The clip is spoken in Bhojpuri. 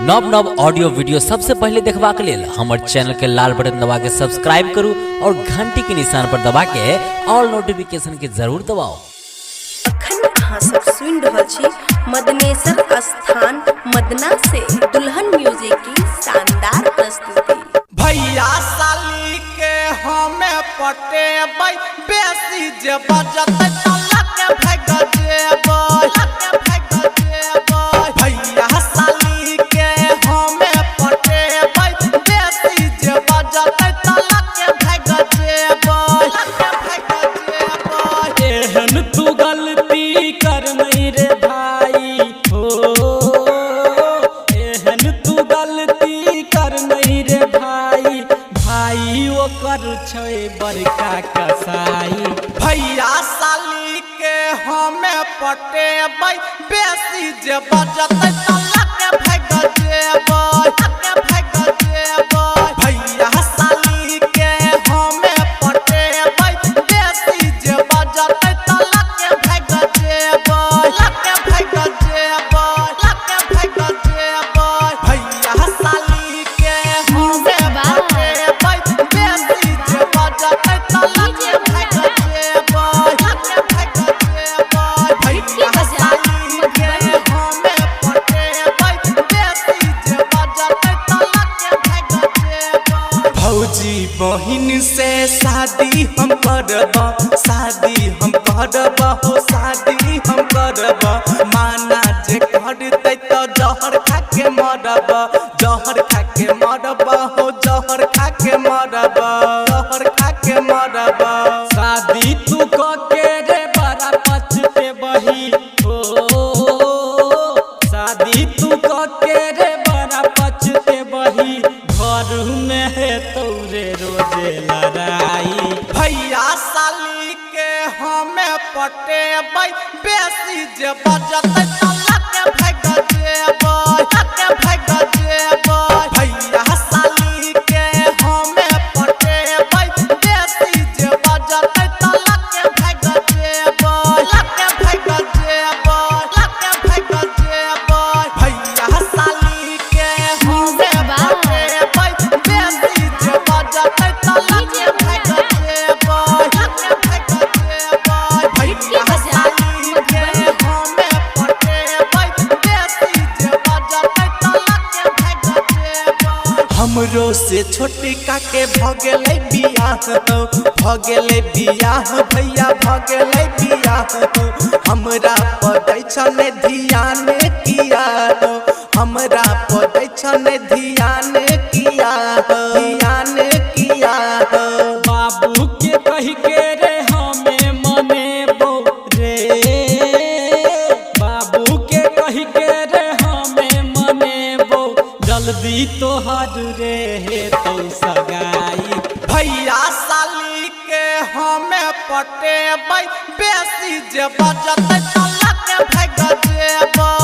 नव नव ऑडियो वीडियो सबसे पहले देखबा के लेल हमर चैनल के लाल बटन दबा के सब्सक्राइब करू और घंटी के निशान पर दबा के ऑल नोटिफिकेशन के जरूर दबाओ। अखन अहाँ सब सुनि रहल छी मदनेश्वर स्थान मदना से दुल्हन म्यूजिक की शानदार प्रस्तुति। भैया साली के हमें पटेबै बेसी जे बजतै तल्ला के भाग जेबै। भैया साली के हमें पटेबै बेसी जे बजतै तल्ला के भाग जेबै। एहन तू गलती कर नहीं रे भाई हो, एहन तू गलती कर नहीं रे भाई, भाई ओकर छै बड़का कसाई। भैया साली के हमें पटेबै बेसी जे बजतै तल्ला के भाग जेबै। भैया साली के हमें पटेबै बेसी जे बजतै तल्ला के भाग जेबै। भैया साली के हमें पटेबै बेसी जे बजतै तल्ला के भाग जेबै। भैया साली के हमें पटेबै बेसी जे बजतै तल्ला के भाग जेबै। भौजी बहिन से शादी हम करब, शादी हम करब हो, शादी हम करब। माना जे करतै तो जहर खा के मरब, जहर खा के मरब हो, जहर खा के मरब, जहर खा के मरब। शादी तू के रे बड़ा पछते बही हो, शादी तू के रे बड़ा पछते बही, घर में है तोरे रोजे लड़ाई। भैया साली के हमें पटेबै बेसी जे बजतै तल्ला के भाग जेबै। भैया साली के हमें पटेबै बेसी जे बजतै तल्ला के भाग जेबै। भैया साली के हमें पटेबै बेसी जे बजतै तल्ला के भाग जेबै। भैया साली के हमें पटेबै बेसी जे बजतै तल्ला के भाग जेबै। हमरो से छोटका के भ गेलै बियाह हो, भ गेलै बियाह भैया भ गेलै बियाह हो। हमरा पड़ै छने ध्यान किया हो, हमरा पड़ै छने ध्यान किया हो, ध्यान किया हो। बाबू के कही के रे हमें मनेबो रे, बाबू के कही के रे हमें मनेबो, जल्दी तोहर रे हे तो सगाई। भैया साली के हमें पटेबै बेसी जे बजतै तल्ला के भाग जेबै।